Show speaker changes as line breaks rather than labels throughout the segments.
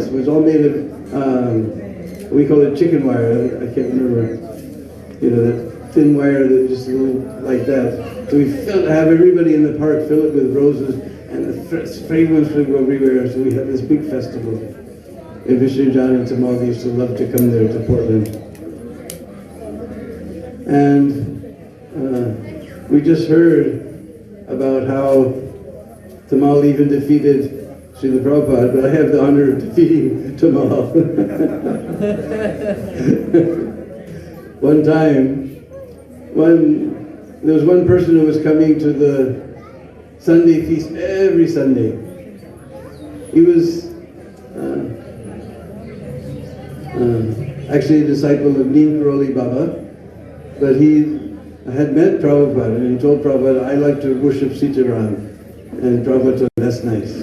house was all made of, we call it chicken wire, I can't remember, you know, that thin wire that just a little like that. So we have everybody in the park fill it with roses, and the fragrance would go everywhere, so we had this big festival. And Vishnu John and Tamal used to love to come there to Portland. And we just heard about how Tamal even defeated Srila Prabhupada, but I have the honor of defeating Tamal. One time, there was one person who was coming to the Sunday feast every Sunday. He was actually a disciple of Neem Karoli Baba, but he had met Prabhupada and he told Prabhupada, I like to worship Sitaram. And Prabhupada told him, that's nice.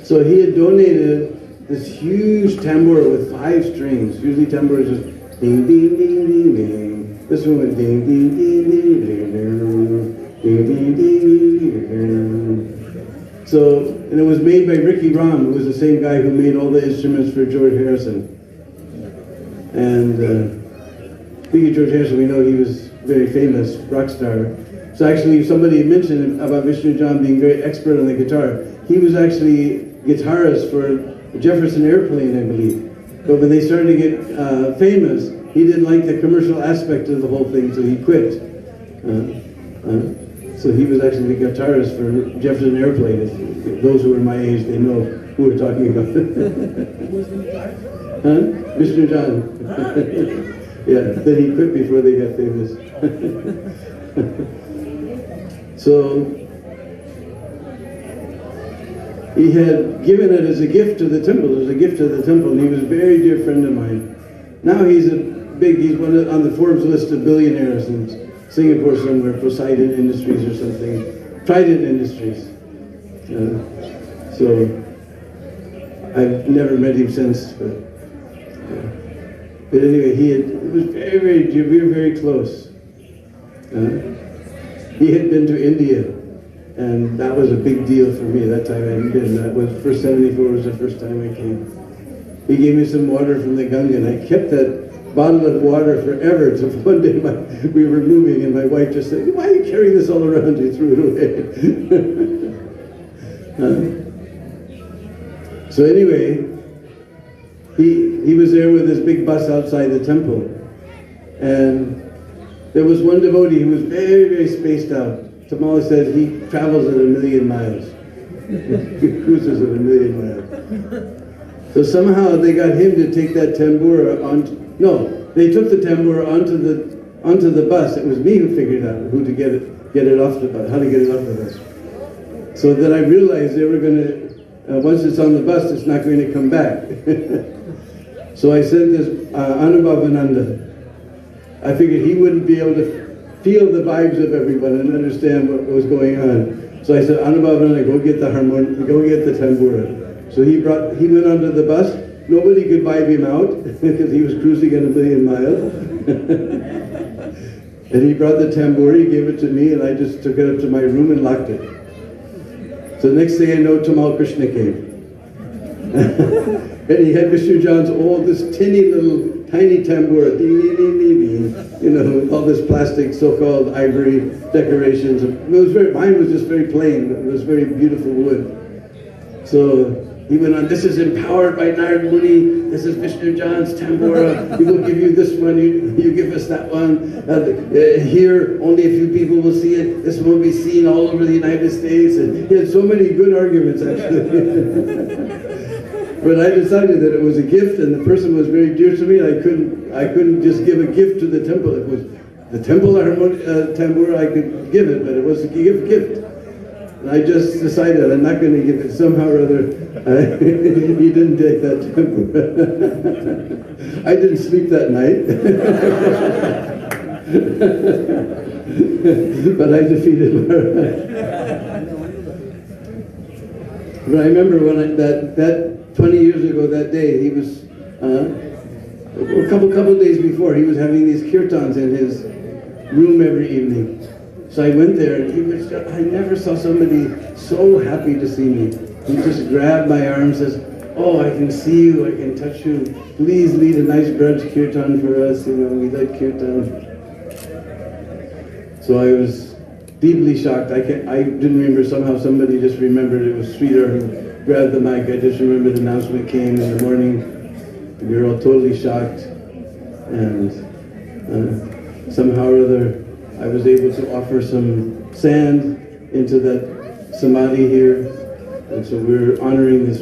So he had donated this huge tambura with 5 strings. Usually tambura is just ding, ding, ding, ding, ding. This one went ding, ding, ding, ding, ding, ding, ding, ding, ding. So, and it was made by Ricky Ram, who was the same guy who made all the instruments for George Harrison. And speaking of George Harrison, we know he was very famous rock star. So actually, somebody mentioned about Vishnu John being very expert on the guitar. He was actually guitarist for Jefferson Airplane, I believe. But when they started to get famous, he didn't like the commercial aspect of the whole thing, so he quit. So he was actually the guitarist for Jefferson Airplane. If those who are my age, they know who we're talking about. Vishnu John. Yeah, then he quit before they got famous. So he had given it as a gift to the temple. It was a gift to the temple, and he was a very dear friend of mine. Now he's one on the Forbes list of billionaires in Singapore somewhere, Poseidon Industries or something, Trident Industries. So I've never met him since, but anyway, it was very, very dear. We were very close. He had been to India, and that was a big deal for me. That time I hadn't been. That was first 74 was the first time I came. He gave me some water from the Ganga, and I kept that bottle of water forever. So one day we were moving, and my wife just said, "Why are you carrying this all around?" You threw it away. So anyway, he was there with his big bus outside the temple, and there was one devotee who was very, very spaced out. Tamal said he travels at 1,000,000 miles. He cruises at 1,000,000 miles. So somehow they got him to take that tambura they took the tambura onto the bus. It was me who figured out who to get it off the bus, how to get it off the bus. So then I realized they were going to, once it's on the bus, it's not going to come back. So I sent this Anubhavananda. I figured he wouldn't be able to feel the vibes of everyone and understand what was going on. So I said, Anubhavananda, go get the harmonium, go get the tambura. So he went onto the bus. Nobody could vibe him out because he was cruising at 1,000,000 miles. And he brought the tambura, he gave it to me, and I just took it up to my room and locked it. So the next thing I know, Tamal Krishna came. And he had Vishnu John's this tiny tambura, ding, ding, ding, ding, ding, you know, all this plastic, so-called ivory decorations. Mine was just very plain. It was very beautiful wood. So he went on, this is empowered by Narad Muni, this is Vishnu John's tambura, we will give you this one, you give us that one. Here, only a few people will see it, this will be seen all over the United States. And he had so many good arguments, actually. But I decided that it was a gift, and the person was very dear to me. I couldn't just give a gift to the temple. It was the temple tambura, I could give it, but it was a gift. And I just decided I'm not going to give it. Somehow or other, he didn't take that tambura. I didn't sleep that night. But I defeated him. But I remember when that 20 years ago that day, he was, a couple of days before, he was having these kirtans in his room every evening. So I went there, and I never saw somebody so happy to see me. He just grabbed my arm and says, oh, I can see you, I can touch you. Please lead a nice branch kirtan for us. We like kirtan. So I was deeply shocked. I didn't remember, somehow somebody just remembered, it was Sridhar who grabbed the mic. I just remember the announcement came in the morning. We were all totally shocked. And somehow or other, I was able to offer some sand into that samadhi here. And so we're honoring this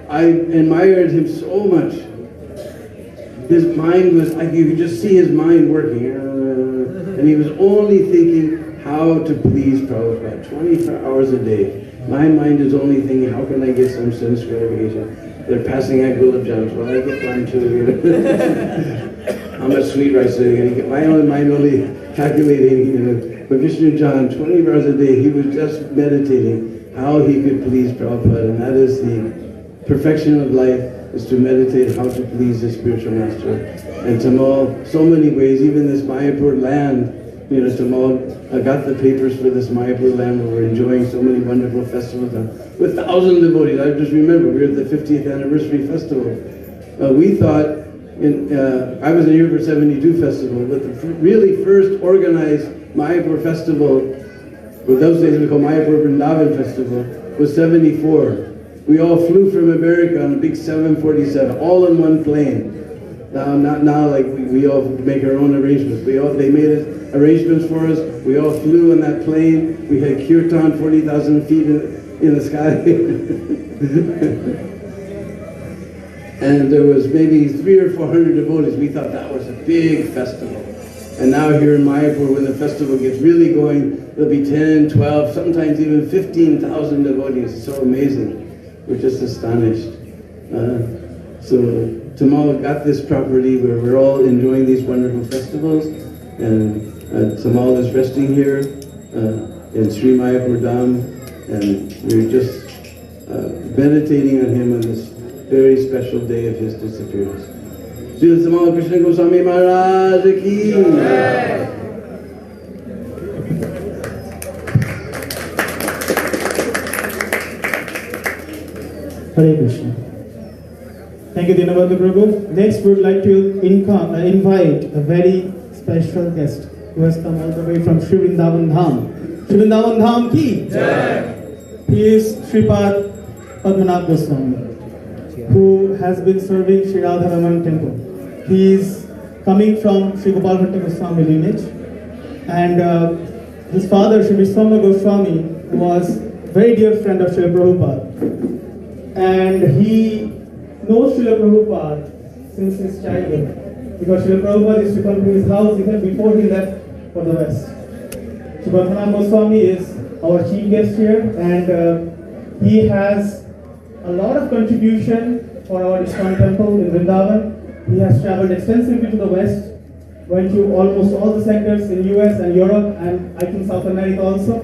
I admired him so much. His mind was, you could just see his mind working. And he was only thinking how to please Prabhupada, 24 hours a day. My mind is only thinking, how can I get some sense gratification? They're passing out gulab jams. Well, I get one too. How much sweet rice are they going to get? My own mind only calculating, But Vishnu John, 20 hours a day, he was just meditating how he could please Prabhupada. And that is the perfection of life, is to meditate how to please the spiritual master. And Tamal, so many ways, even this Mayapur land, Tamal got the papers for this Mayapur land where we're enjoying so many wonderful festivals with thousands of devotees. I just remember, we were at the 50th anniversary festival. We thought, I was in here for 72 festival, but the really first organized Mayapur festival, well, those days we call Mayapur Vrindavan Festival, was 74. We all flew from America on a big 747, all in one plane. Now like we all make our own arrangements. They made arrangements for us. We all flew on that plane. We had kirtan 40,000 feet in the sky. And there was maybe 300 or 400 devotees. We thought that was a big festival. And now here in Mayapur, when the festival gets really going, there'll be 10, 12, sometimes even 15,000 devotees. It's so amazing. We're just astonished. So Tamal got this property where we're all enjoying these wonderful festivals, and Tamal is resting here in Sri Mayapur Dham, and we're just meditating on him on this very special day of his disappearance. Sri Tamal Krishna Goswami Maharaj ki.
Hare Krishna. Thank you, Dinabandhu Prabhu. Next, we would like to invite a very special guest who has come all the way from Sri Vrindavan Dham. Sri Vrindavan Dham ki Jai. He is Sripad Padmanabh Goswami, who has been serving Sri Radharaman temple. He is coming from Sri Gopal Bhatta Goswami lineage, and his father, Sri Vishwambar Goswami, was very dear friend of Srila Prabhupada. And he knows Srila Prabhupada since his childhood, because Srila Prabhupada used to come to his house even before he left for the West. Sri Padmanabh Goswami is our chief guest here, and he has a lot of contribution for our ISKCON temple in Vrindavan. He has traveled extensively to the West, went to almost all the centers in US and Europe, and I think South America also.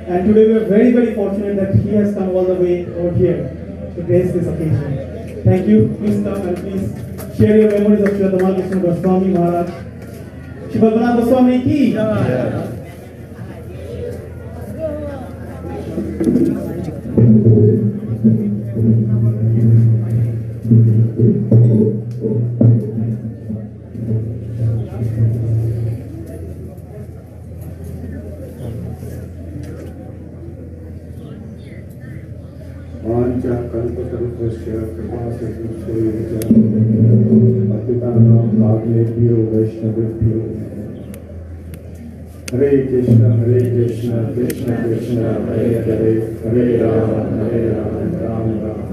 And today we are very, very fortunate that he has come all the way over here to grace this occasion. Thank you. Please come and please share your memories of Sri Tamal Krishna Goswami Maharaj. Sri Padmanabh Goswami ki. Yeah.
Hare Krishna, Krishna Krishna, Hare Hare, Hare Rama, Rama Rama.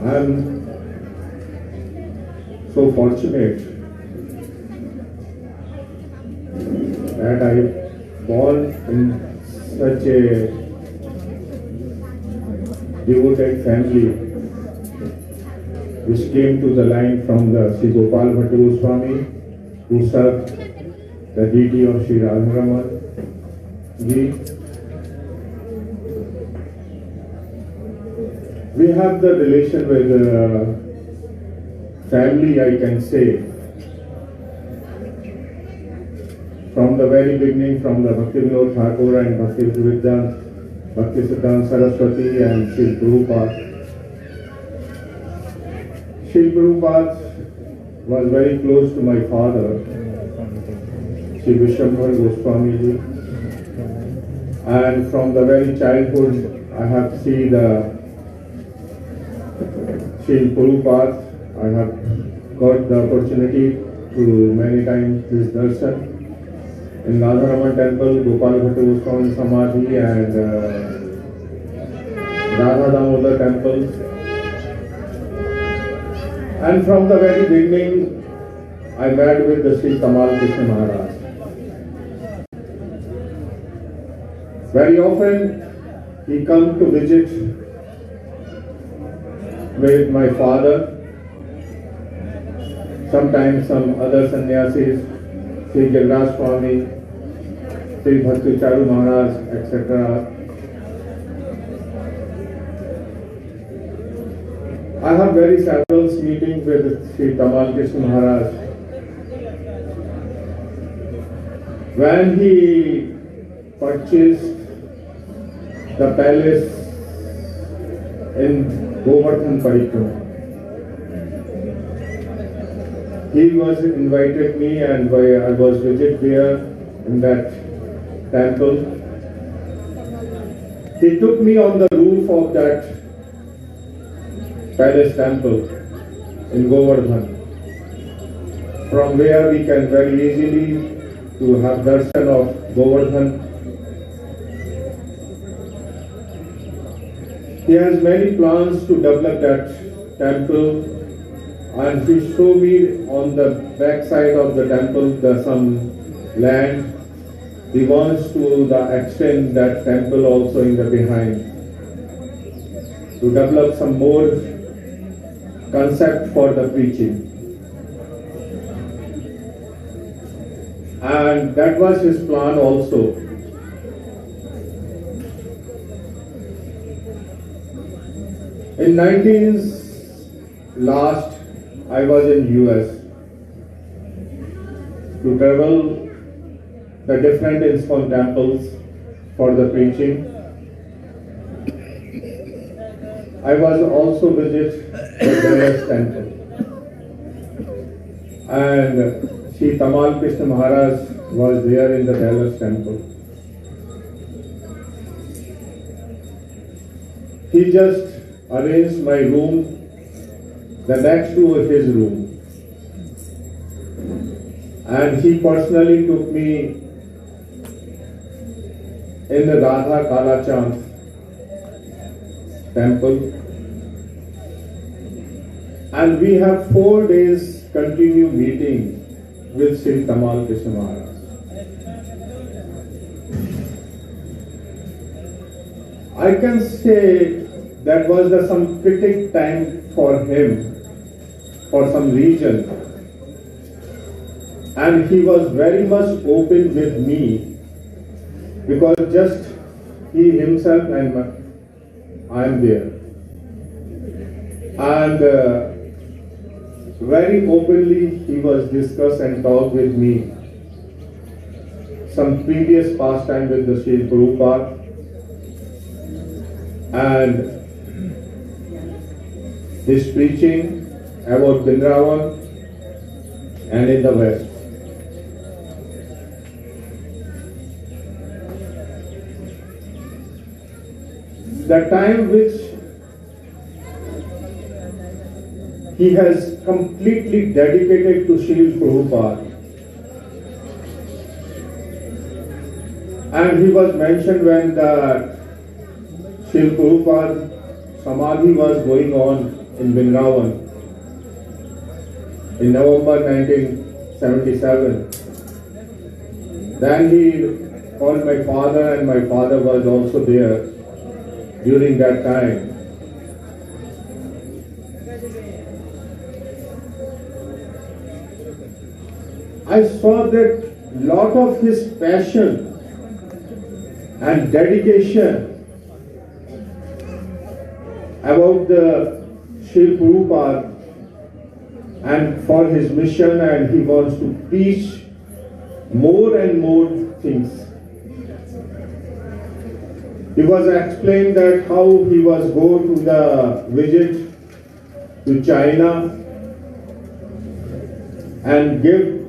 I am so fortunate that I born in such a devoted family which came to the line from the Sri Gopal Bhatta Goswami, who served the deity of Sri Radharaman ji. We have the relation with family, I can say, from the very beginning, from the Bhakti Vinod Thakur and Bhakti Siddhanta, Bhakti Siddhanta Saraswati and Srila Prabhupada. Srila Prabhupada was very close to my father, Sri Krishna Goswami ji. And from the very childhood, I have seen the Srila Prabhupada. I have got the opportunity to many times his darshan in Radharaman temple, Gopal Bhattu Goswami Samadhi and Radha Damodar temple. And from the very beginning, I met with the Sri Tamal Krishna Maharaj. Very often, he come to visit with my father. Sometimes some other sannyasis, Sri Giriraj Swami, Sri Bhakti Charu Maharaj, etc. I have very several meetings with Sri Tamal Krishna Maharaj. When he purchased the palace in Govardhan Parikrama, he was invited me and I was visit there in that temple. He took me on the roof of that palace temple in Govardhan, from where we can very easily to have darshan of Govardhan. He has many plans to develop that temple, and he showed me on the back side of the temple some land. He wants to extend that temple also in the behind, to develop some more concept for the preaching. And that was his plan also. In 19th last, I was in US to travel the different ISKCON temples for the preaching. I was also visit the Dallas temple, and Sri Tamal Krishna Maharaj was there in the Dallas temple. He just arranged my room the next to his room, and he personally took me in the Radha Kalachand temple, and we have 4 days continued meeting with Sri Tamal Krishna Maharaj. I can say that was some critic time for him, for some reason, and he was very much open with me, because just he himself and I am there, and very openly he was discussed and talked with me some previous pastime with the Sri Prabhupada and his preaching about Vrindavan and in the West. The time which he has completely dedicated to Srila Prabhupada, and he was mentioned when the Srila Prabhupada Samadhi was going on in Vrindavan in November 1977. Then he called my father, and my father was also there during that time. I saw that lot of his passion and dedication about the Sri Prabhupada and for his mission, and he wants to preach more and more things. He was explained that how he was go to the visit to China and give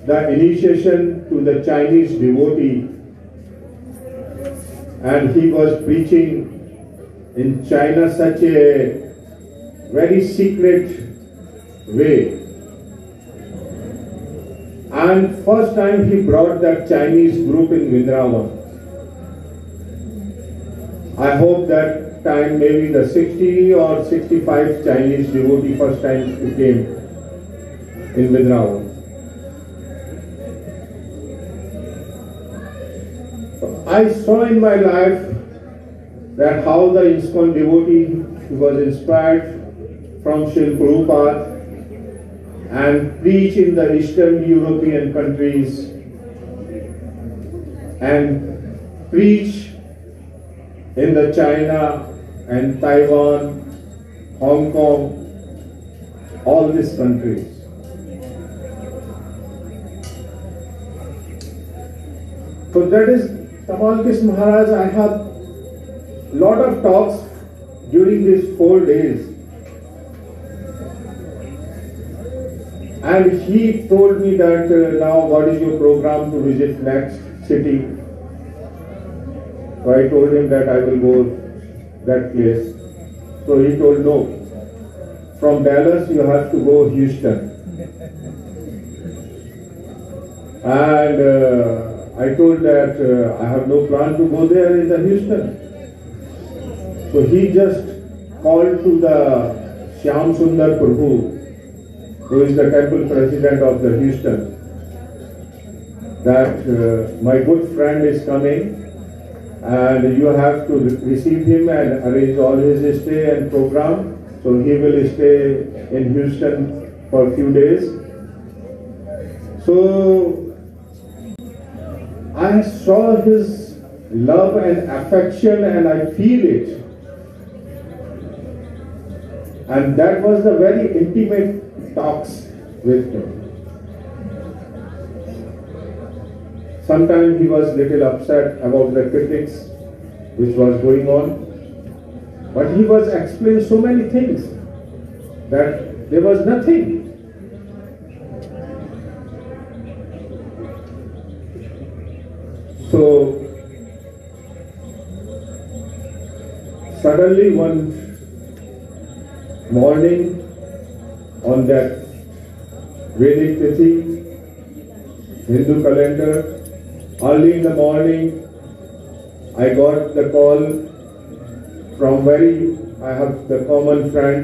the initiation to the Chinese devotee, and he was preaching in China such a very secret way. And first time he brought that Chinese group in Vrindavan. I hope that time maybe the 60 or 65 Chinese devotee first time came in Vrindavan. I saw in my life that how the ISKCON devotee was inspired from Srila Prabhupada and preach in the Eastern European countries and preach in the China and Taiwan, Hong Kong, all these countries. So that is Tamal Krishna Maharaj. I have lot of talks during these 4 days. And he told me that now what is your program to visit next city? So I told him that I will go that place. So he told no. From Dallas you have to go Houston. And I told that I have no plan to go there in the Houston. So he just called to the Shyam Sundar Prabhu, who is the temple president of the Houston, that my good friend is coming and you have to receive him and arrange all his stay and program. So he will stay in Houston for a few days. So I saw his love and affection and I feel it. And that was the very intimate talks with him. Sometimes he was little upset about the critics which was going on, but he was explaining so many things that there was nothing. So suddenly one morning on that Vedic Tithi, Hindu calendar, early in the morning, I got the call from I have the common friend,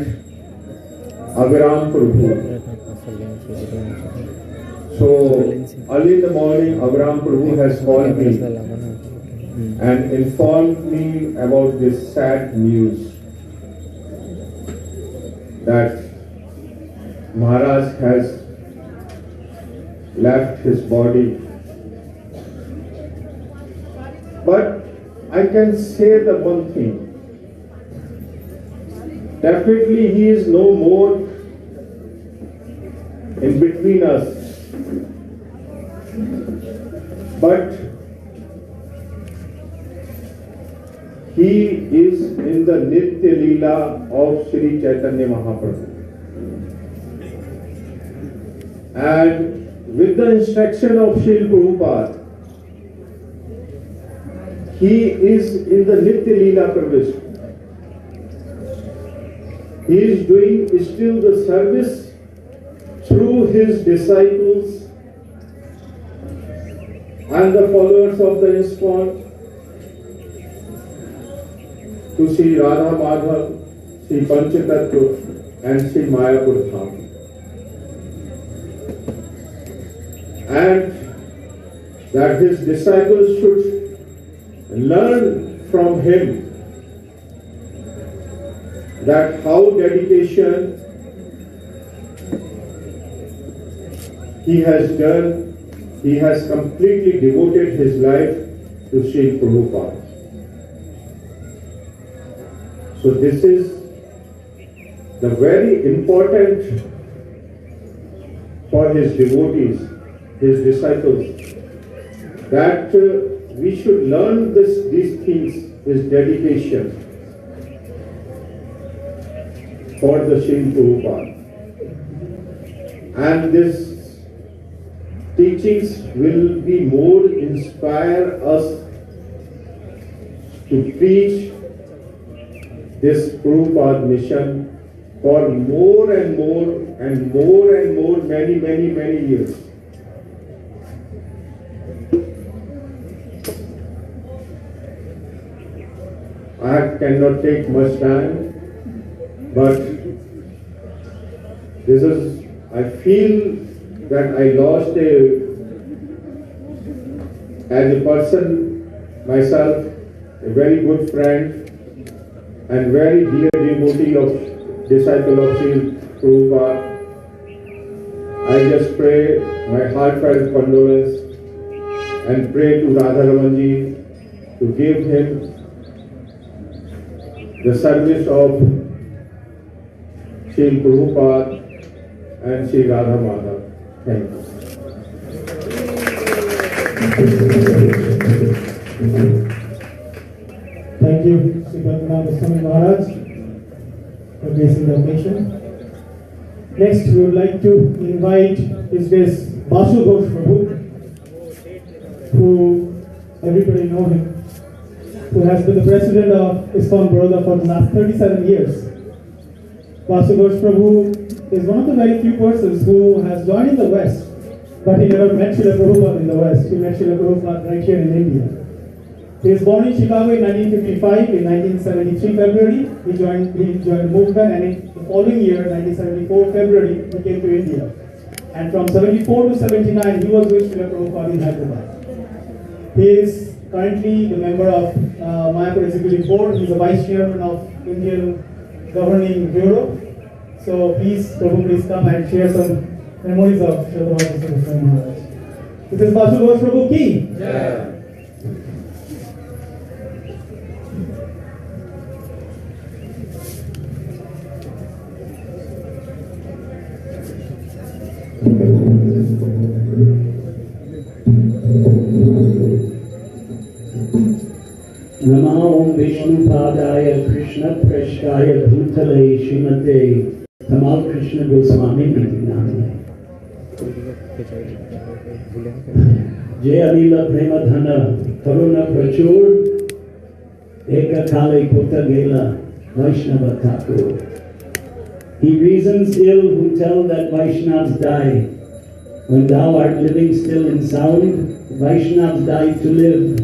Abhiram Prabhu. So early in the morning, Abhiram Prabhu has called me and informed me about this sad news that Maharaj has left his body. But I can say the one thing. Definitely he is no more in between us. But he is in the Nitya Leela of Sri Chaitanya Mahaprabhu. And with the instruction of Srila Prabhupada, he is in the Nitya Leela Pravish. He is doing still the service through his disciples and the followers of the ISKCON to Sri Radha Madhav, Sri Panchatattva and Sri Mayapur Dham. And that his disciples should learn from him that how dedication he has done, he has completely devoted his life to Sri Prabhupada. So this is the very important for his devotees his disciples, that we should learn these things, his dedication for the Srila Prabhupada. And these teachings will be more inspire us to preach this Prabhupada mission for more and more and more and more, many years. I cannot take much time, but I feel that I lost as a person, myself, a very good friend and very dear devotee of disciple of Srila Prabhupada. I just pray my heartfelt condolence and pray to Radharamanji to give him the service of Srila Prabhupada and Sri Radha Madhav. Thank you.
Thank you, Sri Krishna Goswami Maharaj, for gracing the occasion. Next, we would like to invite His Grace Basu Ghosh Prabhu, who everybody know him, who has been the president of ISKCON Baroda for the last 37 years. Basu Ghosh Prabhu is one of the very few persons who has joined in the West, but he never met Srila Prabhupada in the West. He met Srila Prabhupada right here in India. He was born in Chicago in 1955. In 1973 February, he joined the movement, and in the following year, 1974 February, he came to India. And from 74 to 79, he was with Srila Prabhupada in Hyderabad. He is currently the member of Mayapur Executive Board. He is the Vice Chairman of Indian Governing Bureau. So please, Prabhu, please come and share some memories of Srila Krishna Goswami Maharaj. This is Basu Ghosh Prabhu ki. Yeah.
Namo Vishnu Padaya Krishna Preshkaya Bhutale Shrimate Tamal Krishna Goswami Maharaj. Jaya Lila Premadhana Karuna Prachur Eka Kale Kota Gela Vaishnava Thakur. He reasons ill who tell that Vaishnavas die. When thou art living still in sound, Vaishnavas die to live,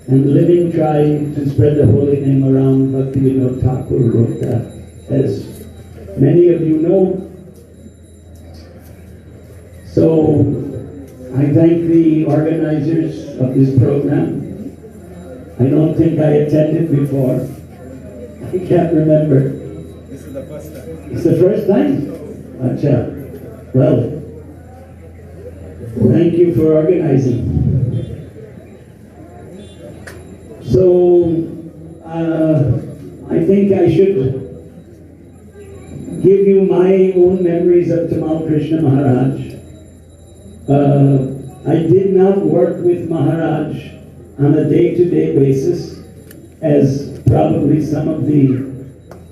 and living try to spread the holy name around. Bhaktivinoda Thakur wrote that, as many of you know. So I thank the organizers of this program. I don't think I attended before. I can't remember.
This is the first time.
It's the first time? Acha. Well, thank you for organizing. So, I think I should give you my own memories of Tamal Krishna Maharaj. I did not work with Maharaj on a day-to-day basis, as probably some of the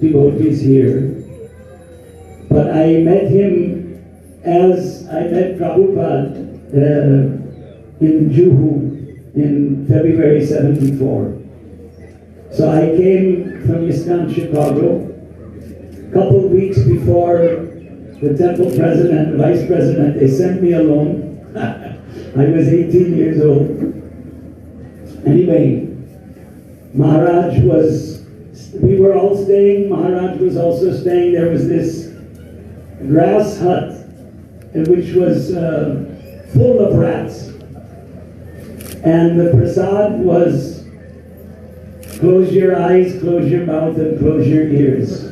devotees here. But I met him as I met Prabhupada in Juhu in February 74. So I came from ISKCON Chicago. A couple of weeks before the temple president, vice president, they sent me alone. I was 18 years old. Anyway, Maharaj we were all staying, Maharaj was also staying. There was this grass hut, which was full of rats. And the prasad was close your eyes, close your mouth, and close your ears.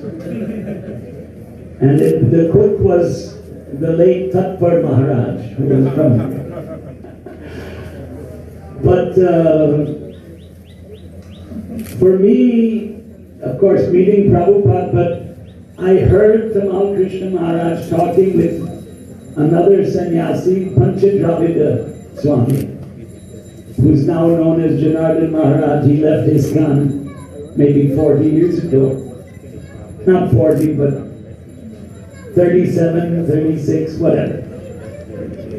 And the cook was the late Tatpar Maharaj, who was from. But for me, of course, meeting Prabhupada, but I heard Tamal Krishna Maharaj talking with another sannyasi, Panchadravida Swami, who's now known as Janardhan Maharaj. He left ISKCON maybe 40 years ago. Not 40, but 37, 36, whatever.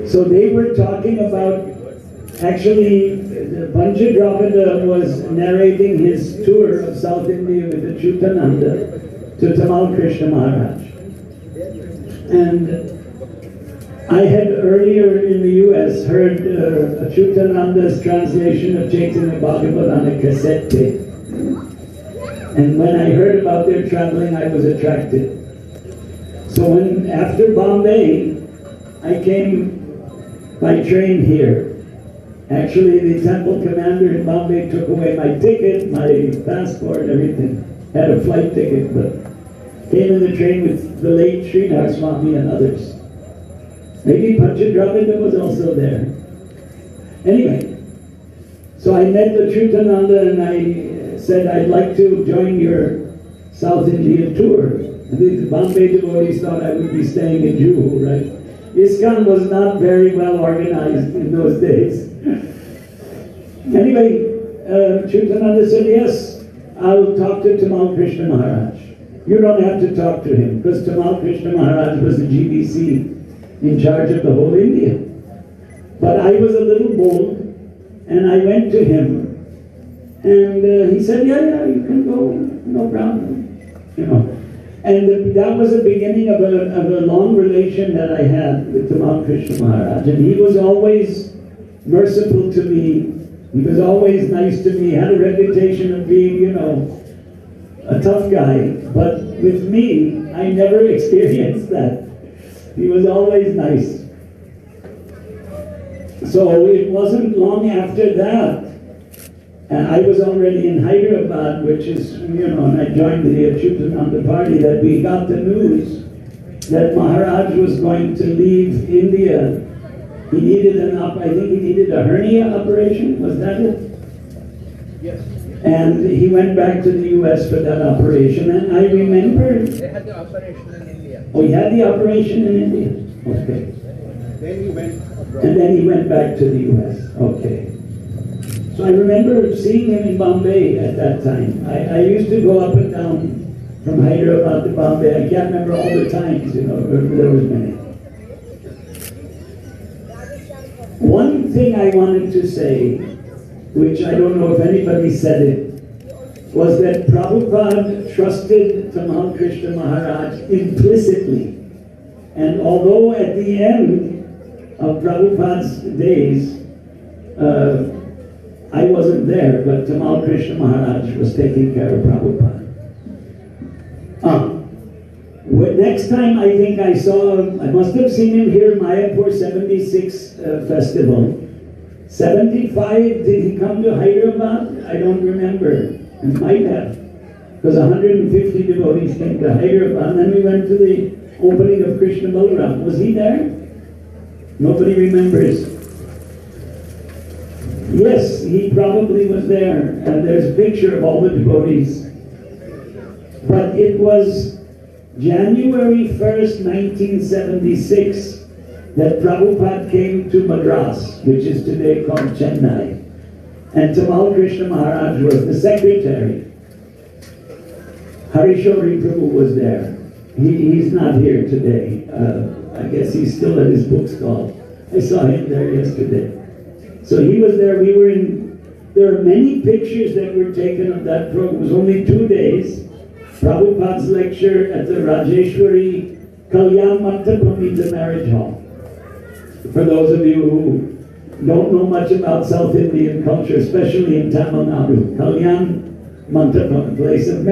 So they were talking about, actually, Panchadravida was narrating his tour of South India with the Chutananda to Tamal Krishna Maharaj. And I had earlier in the US heard Chutananda's translation of Chaitanya Bhagavat on a cassette tape. And when I heard about their traveling, I was attracted. So when, after Bombay, I came by train here. Actually, the temple commander in Bombay took away my ticket, my passport, everything. Had a flight ticket, but came in the train with the late Srinath Swami and others. Maybe Panchadravida was also there. Anyway, so I met the Chutananda and I said, I'd like to join your South Indian tour. And the Bombay devotees thought I would be staying in Juhu, right? ISKCON was not very well organized in those days. Anyway, Chutananda said, yes, I'll talk to Tamal Krishna Maharaj. You don't have to talk to him, because Tamal Krishna Maharaj was the GBC in charge of the whole India. But I was a little bold, and I went to him, and he said, yeah, you can go, no problem, you know. And that was the beginning of a long relation that I had with Tamal Krishna Maharaj. And he was always merciful to me. He was always nice to me. He had a reputation of being, you know, a tough guy. But with me, I never experienced that. He was always nice. So it wasn't long after that, and I was already in Hyderabad, which is, you know, and I joined the Chutananda party, that we got the news that Maharaj was going to leave India. He needed I think he needed a hernia operation, was that it?
Yes.
And he went back to the US for that operation, and I remember...
They had the operation in India.
Oh, he had the operation in India? Okay.
Then he went abroad.
And then he went back to the US. Okay. So I remember seeing him in Bombay at that time. I used to go up and down from Hyderabad to Bombay. I can't remember all the times, you know, there was many. One thing I wanted to say, which I don't know if anybody said it, was that Prabhupada trusted Tamal Krishna Maharaj implicitly. And although at the end of Prabhupada's days, I wasn't there, but Tamal Krishna Maharaj was taking care of Prabhupada. Next time I think I must have seen him here in Mayapur 76 festival. 75, did he come to Hyderabad? I don't remember. He might have. Because 150 devotees came to Hyderabad, and then we went to the opening of Krishna Balaram. Was he there? Nobody remembers. Yes, he probably was there, and there's a picture of all the devotees. But it was January 1st, 1976, that Prabhupada came to Madras, which is today called Chennai. And Tamal Krishna Maharaj was the secretary. Harishori Prabhu was there. He's not here today. I guess he's still at his book stall. I saw him there yesterday. So he was there. There are many pictures that were taken of that program. It was only 2 days. Prabhupada's lecture at the Rajeshwari Kalyan Mantapam, the marriage hall. For those of you who don't know much about South Indian culture, especially in Tamil Nadu, Kalyan Mantapam, place of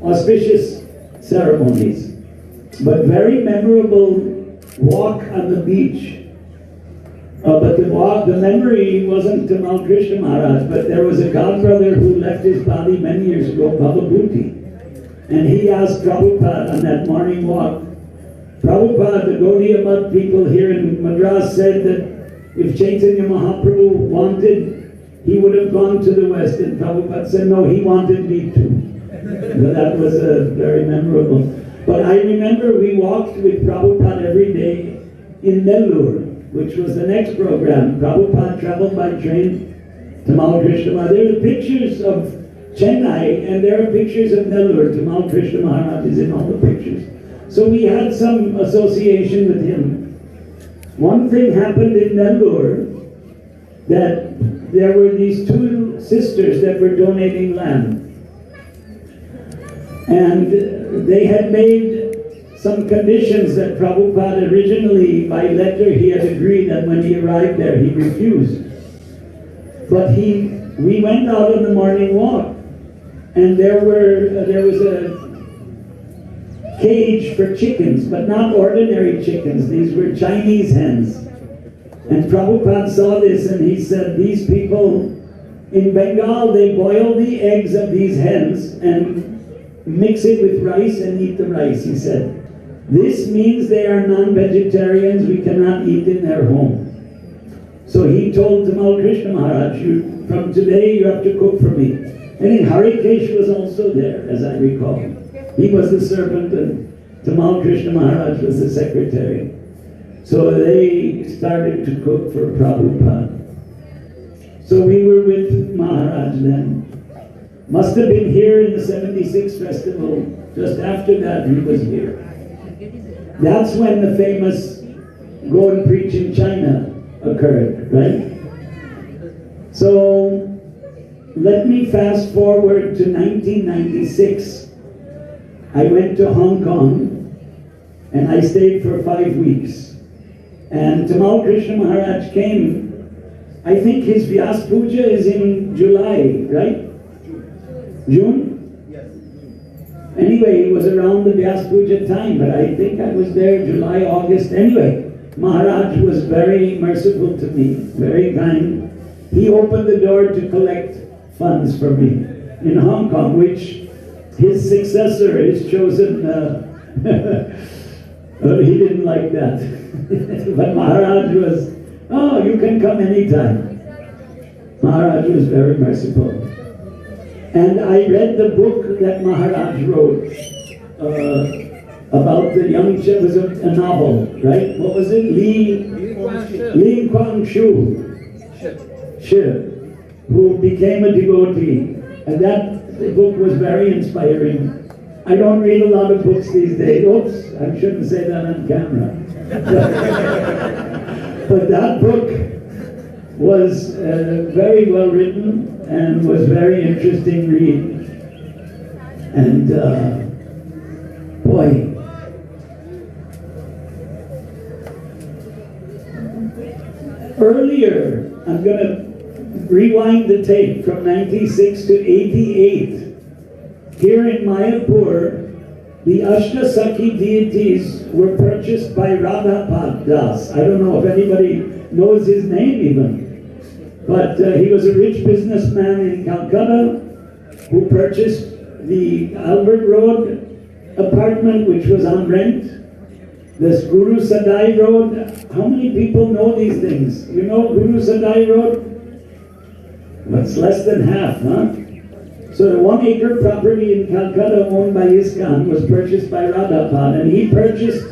auspicious ceremonies. But very memorable walk on the beach. But the memory wasn't Tamal Krishna Maharaj, but there was a godbrother who left his body many years ago, Bhababhuti. And he asked Prabhupada on that morning walk, Prabhupada, the Gaudiya Math people here in Madras said that if Chaitanya Mahaprabhu wanted, he would have gone to the West. And Prabhupada said, no, he wanted me too. So that was very memorable. But I remember we walked with Prabhupada every day in Nellore, which was the next program. Prabhupada traveled by train. Tamal Krishna Maharaj. There are pictures of Chennai and there are pictures of Nellore. Tamal Krishna Maharaj is in all the pictures. So we had some association with him. One thing happened in Nellore, that there were these two sisters that were donating land. And they had made some conditions that Prabhupada originally, by letter, he had agreed, and when he arrived there, he refused. But we went out on the morning walk, and there was a cage for chickens, but not ordinary chickens. These were Chinese hens. And Prabhupada saw this and he said, these people in Bengal, they boil the eggs of these hens and mix it with rice and eat the rice. He said, this means they are non-vegetarians, we cannot eat in their home. So he told Tamal Krishna Maharaj, from today you have to cook for me. And then Harikesh was also there, as I recall. He was the servant and Tamal Krishna Maharaj was the secretary. So they started to cook for Prabhupada. So we were with Maharaj then. Must have been here in the 76 festival. Just after that he was here. That's when the famous go and preach in China occurred, right? So let me fast forward to 1996. I went to Hong Kong and I stayed for 5 weeks. And Tamal Krishna Maharaj came. I think his Vyas Puja is in July, right? June?
Yes.
Anyway, it was around the Vyas Puja time, but I think I was there July, August. Anyway, Maharaj was very merciful to me, very kind. He opened the door to collect funds for me in Hong Kong, which his successor, his chosen, he didn't like that. But Maharaj was, oh, you can come anytime. Maharaj was very merciful. And I read the book that Maharaj wrote about the young, it was a novel, right? What was it? Li Kuan Shu, who became a devotee. And that book was very inspiring. I don't read a lot of books these days. Oops, I shouldn't say that on camera. But that book was very well written and was very interesting read. And boy, earlier, I'm going to rewind the tape from 96 to 88. Here in Mayapur, the Ashtasakhi deities were purchased by Radhapad Das. I don't know if anybody knows his name even. But he was a rich businessman in Calcutta who purchased the Albert Road apartment, which was on rent. This Guru Sadai Road. How many people know these things? You know Guru Sadai Road? That's less than half, huh? So the 1 acre property in Calcutta owned by ISKCON was purchased by Radhapad, and he purchased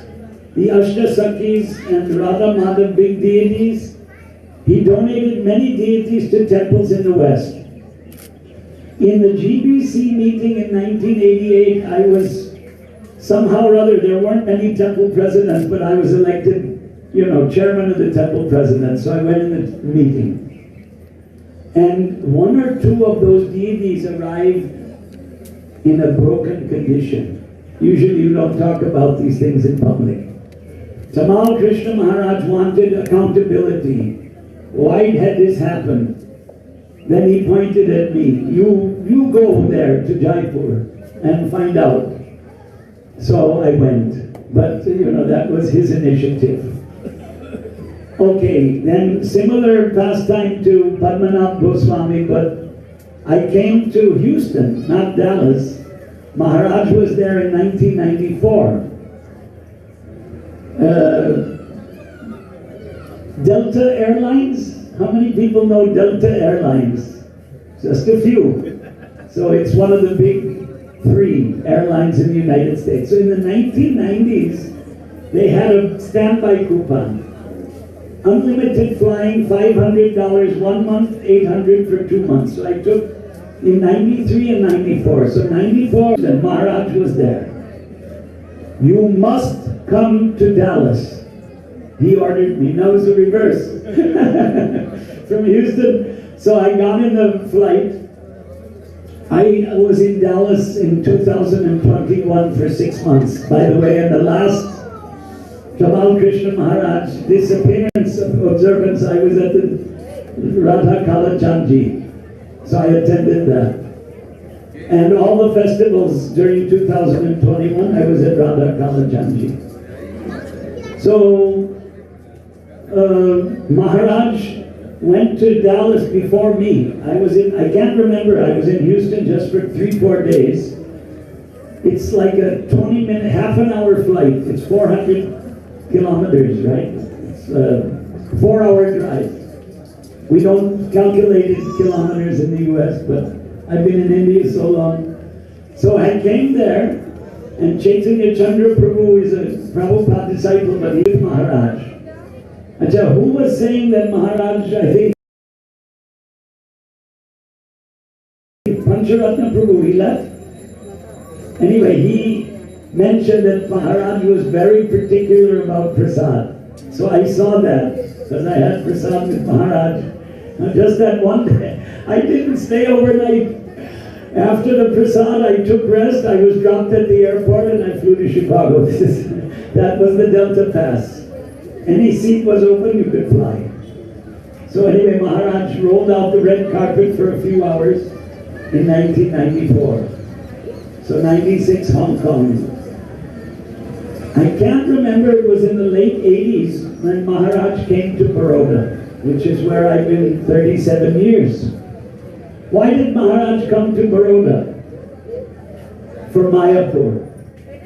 the Ashtasakhis and Radha Madhav big deities. He donated many deities to temples in the West. In the GBC meeting in 1988, I was somehow or other, there weren't many temple presidents, but I was elected, chairman of the temple presidents, so I went in the meeting. And 1 or 2 of those deities arrived in a broken condition. Usually you don't talk about these things in public. Tamal Krishna Maharaj wanted accountability. Why had this happened? Then he pointed at me. You go there to Jaipur and find out. So I went. But, that was his initiative. Okay, then similar pastime to Padmanabh Goswami, but I came to Houston, not Dallas. Maharaj was there in 1994. Delta Airlines? How many people know Delta Airlines? Just a few. So it's one of the big 3 airlines in the United States. So in the 1990s, they had a standby coupon. Unlimited flying, $500 1 month, $800 for 2 months. So I took in 93 and 94. So 94, and Maharaj was there. You must come to Dallas. He ordered me. Now it's the reverse. From Houston. So I got in the flight. I was in Dallas in 2021 for 6 months. By the way, in the last Tamal Krishna Maharaj Disappearance observance, I was at the Radha Kalachandji. So I attended that. And all the festivals during 2021, I was at Radha Kalachandji. So Maharaj went to Dallas before me. I can't remember, I was in Houston just for 3-4 days. It's like a 20-minute, half an hour flight. It's 400 kilometers, right? It's a 4-hour drive. We don't calculate it in kilometers in the US, but I've been in India so long. So I came there, and Chaitanya Chandra Prabhu is a Prabhupada disciple, but he is Maharaj. Acha, who was saying that Maharaj, I think, Pancharatna Prabhu, he left? Anyway, he mentioned that Maharaj was very particular about prasad. So I saw that, because I had prasad with Maharaj. And just that one day, I didn't stay overnight. After the prasad, I took rest, I was dropped at the airport, and I flew to Chicago. That was the Delta Pass. Any seat was open, you could fly. So anyway, Maharaj rolled out the red carpet for a few hours in 1994. So 96, Hong Kong. I can't remember, it was in the late 80s when Maharaj came to Baroda, which is where I've been 37 years. Why did Maharaj come to Baroda? For Mayapur.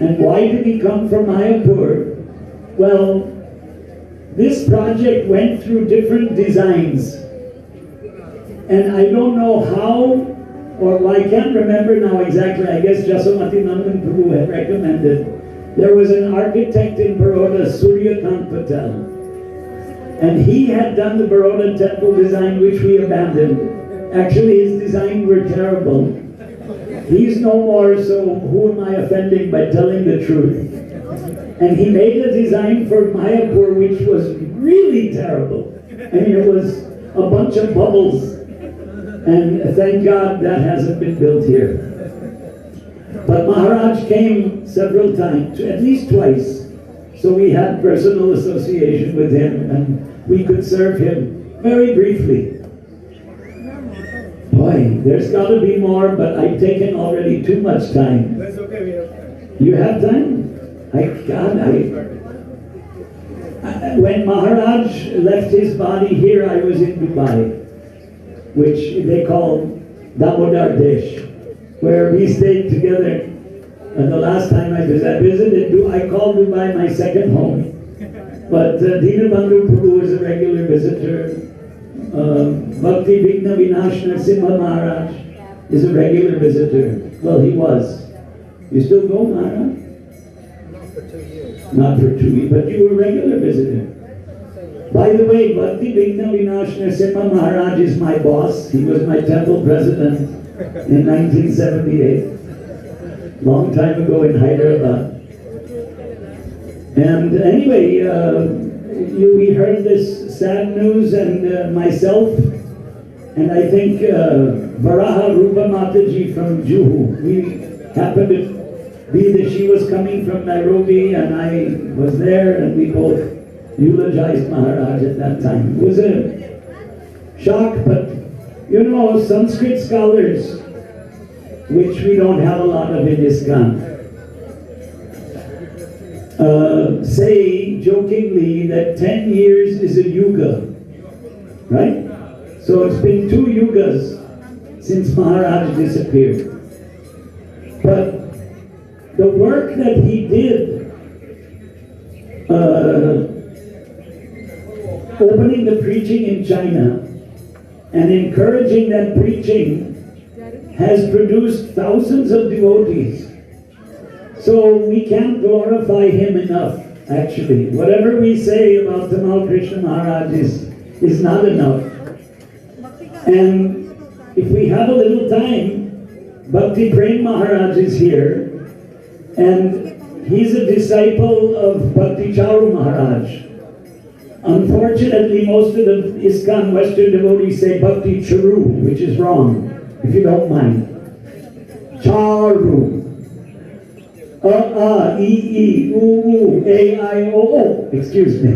And why did he come for Mayapur? Well, this project went through different designs. And I don't know how, or I can't remember now exactly, I guess Jasomati Nandan Prabhu had recommended. There was an architect in Baroda, Suryakant Patel. And he had done the Baroda temple design, which we abandoned. Actually, his designs were terrible. He's no more, so who am I offending by telling the truth? And he made a design for Mayapur, which was really terrible. I mean, it was a bunch of bubbles. And thank God that hasn't been built here. But Maharaj came several times, at least twice. So we had personal association with him, and we could serve him very briefly. Boy, there's got to be more, but I've taken already too much time.
That's okay, we have time.
You have time? When Maharaj left his body here, I was in Dubai, which they call Damodar Desh, where we stayed together. And the last time I visited, I called Dubai my second home. But Dinabandhu Prabhu is a regular visitor. Bhakti Vigna Vinash Narasimha Maharaj is a regular visitor. Well, he was. You still go, Maharaj?
Not for 2 years.
Not for 2 years, but you were a regular visitor. By the way, Bhakti Vigna Vinash Narasimha Maharaj is my boss. He was my temple president in 1978. Long time ago in Hyderabad. And anyway, we heard this sad news, and myself, and I think Varaha Rupa Mataji from Juhu, we happened to be that she was coming from Nairobi, and I was there, and we both eulogized Maharaj at that time. It was a shock, but you know, Sanskrit scholars, which we don't have a lot of in ISKCON, say jokingly that 10 years is a yuga, right? So it's been 2 yugas since Maharaj disappeared. But the work that he did, opening the preaching in China and encouraging that preaching, has produced thousands of devotees. So we can't glorify him enough. actually. Whatever we say about Tamal Krishna Maharaj is not enough. And if we have a little time, Bhakti Prem Maharaj is here, and he's a disciple of Bhakti Charu Maharaj. Unfortunately, most of the ISKCON Western devotees say Bhakti Charu, which is wrong, if you don't mind. Charu. A-I-O-O. Excuse me.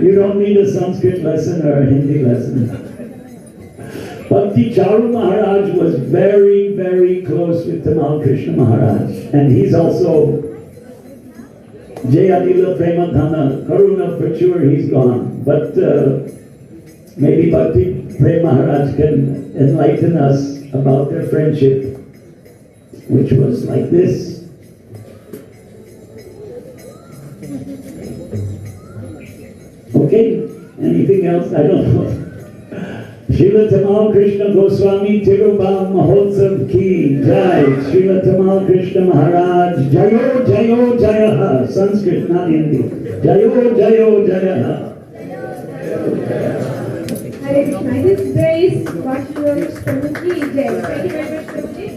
You don't need a Sanskrit lesson or a Hindi lesson. Bhakti Charu Maharaj was very, very close with Tamal Krishna Maharaj. And he's also Jayadila Premadhana, Karuna, for sure he's gone. But maybe Bhakti Prem Maharaj can enlighten us about their friendship, which was like this. Okay, anything else? I don't know. Srila Tamal Krishna Goswami Tirubal Mahotsav Ki Jai. Srila Tamal Krishna Maharaj Jayo Jayo Jayaha. Sanskrit, not Hindi. Jayo Jayo Jayaha.
Hare Krishna. This is Vasudev Prabhuji Jai. Thank you very much, Prabhuji.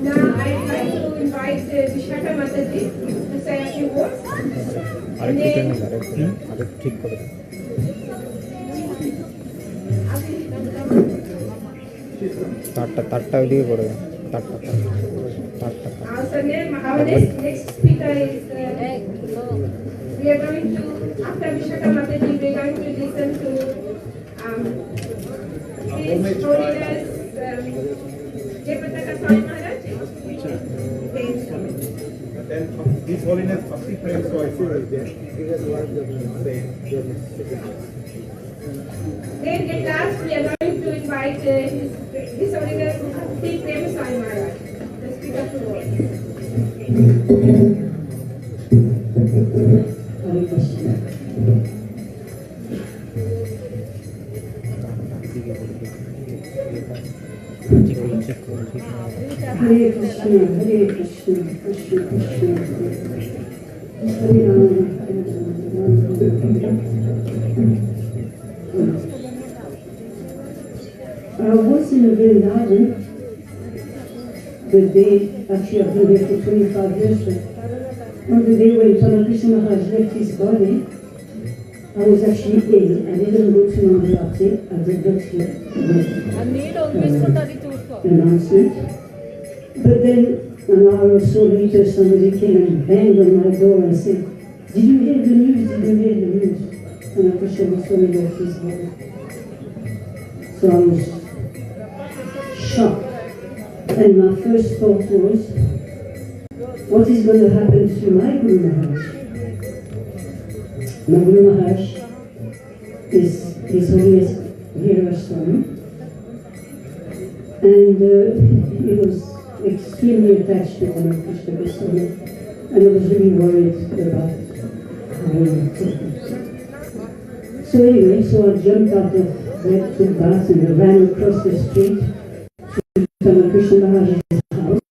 Now I'd like to invite Vishaka Mataji to say a few words. And then our next speaker is we are going to, after Vishaka Mataji, we are going to listen to His Holiness Jayapataka Swami Maharaj.
Then His Holiness Bhakti Prem Goswami there. He has one of the
Then at last we are going to invite His Holiness Bhakti Prem Swami Maharaj to speak a few words.
Hare Krishna. Hare Krishna, Hare Krishna, Krishna Krishna, Hare Rama, I was in Vrindavan the day, actually I've been there for 25 years, but on the day when Tamal Krishna Maharaj left his body, I was actually ill. I didn't go to Mangalati. I did not hear the announcement. But then an hour or so later, somebody came and banged on my door and said, "Did you hear the news? Did you hear the news?" And Krishna Goswami left his body. So I was shocked. And my first thought was, what is going to happen to my Guru Maharaj? My Guru Maharaj is His Holiness Swami, and he was extremely attached to Tamal Krishna Goswami, and I was really worried about how he would take it. So anyway, so I jumped out of bed, took bath, and I ran across the street to Tamal Krishna Maharaj's house.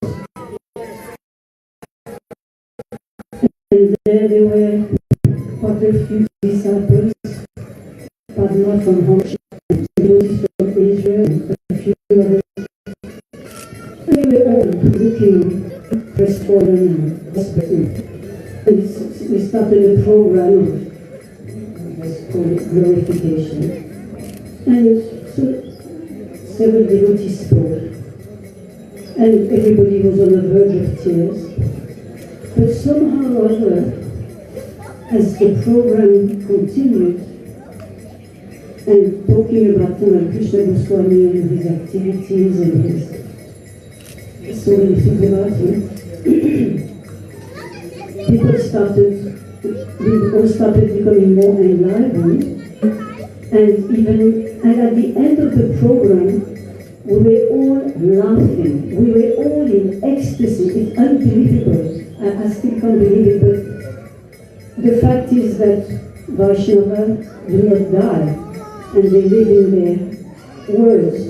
And there they were quite a few disciples, Padma from Hong Kong, devotees from Israel, and a few others. And they were all looking crestfallen and desperate. And we started a program of, let's call it glorification. And so several devotees spoke. And everybody was on the verge of tears. But somehow or other, as the program continued, and talking about Tamal Krishna Goswami and his activities and his so many things about him, we all started becoming more enlivened, and at the end of the program, we were all laughing. We were all in ecstasy. It's unbelievable. I still can't believe it, but the fact is that Vaishnava do not die, and they live in their words.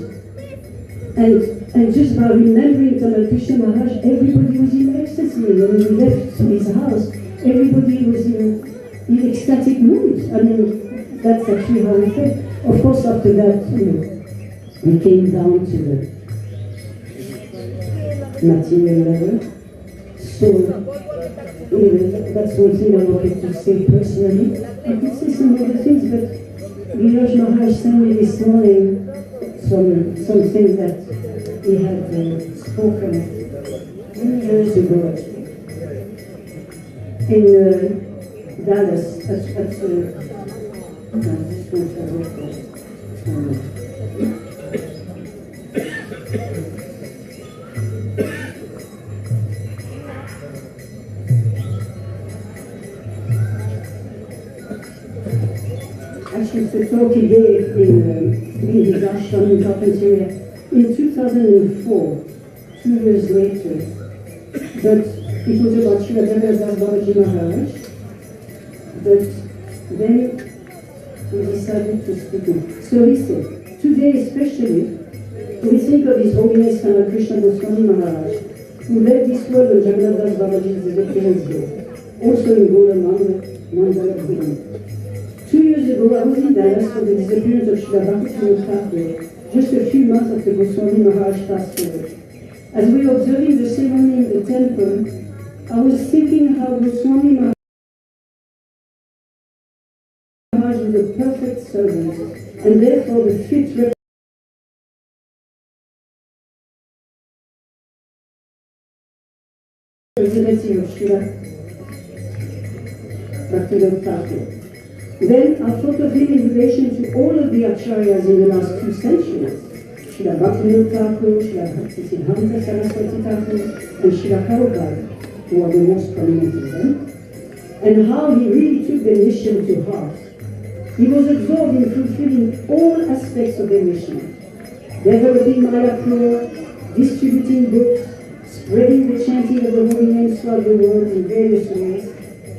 And just by remembering Tamal Krishna Maharaj, everybody was in ecstasy. When we left his house, everybody was in in ecstatic mood. I mean, that's actually how we felt. Of course, after that, we came down to the material level. So, that's one thing I wanted to say personally. I could say some other things, but Girish Maharaj sent me this morning something that he had spoken many years ago in Dallas actually, it's a talk he gave in his ashram in Carpentaria in 2004, 2 years later. But it was about Srila Jagannatha Babaji Maharaj. But then we decided to speak it. So he said, today especially, we think of His Holiness Tamal Krishna Goswami Maharaj, who led this world on Jagannatha Babaji's Disappearance Day, also in Gola Mandala. 2 years ago, I was in Dallas for the disappearance of Srila Bhakti Thakur, just a few months after Goswami Maharaj passed away. As we were observing the ceremony in the temple, I was thinking how Goswami Maharaj was a perfect servant, and therefore the fit representative of Srila Bhakti Thakur. Then I thought of him in relation to all of the acharyas in the last 2 centuries. Srila Bhakti Thakur, Srila Bhaktisiddhanta Saraswati Thakur, and Srila Prabhupada, who are the most prominent of them, and how he really took their mission to heart. He was absorbed in fulfilling all aspects of their mission, developing Mayapur, distributing books, spreading the chanting of the holy names throughout the world in various ways,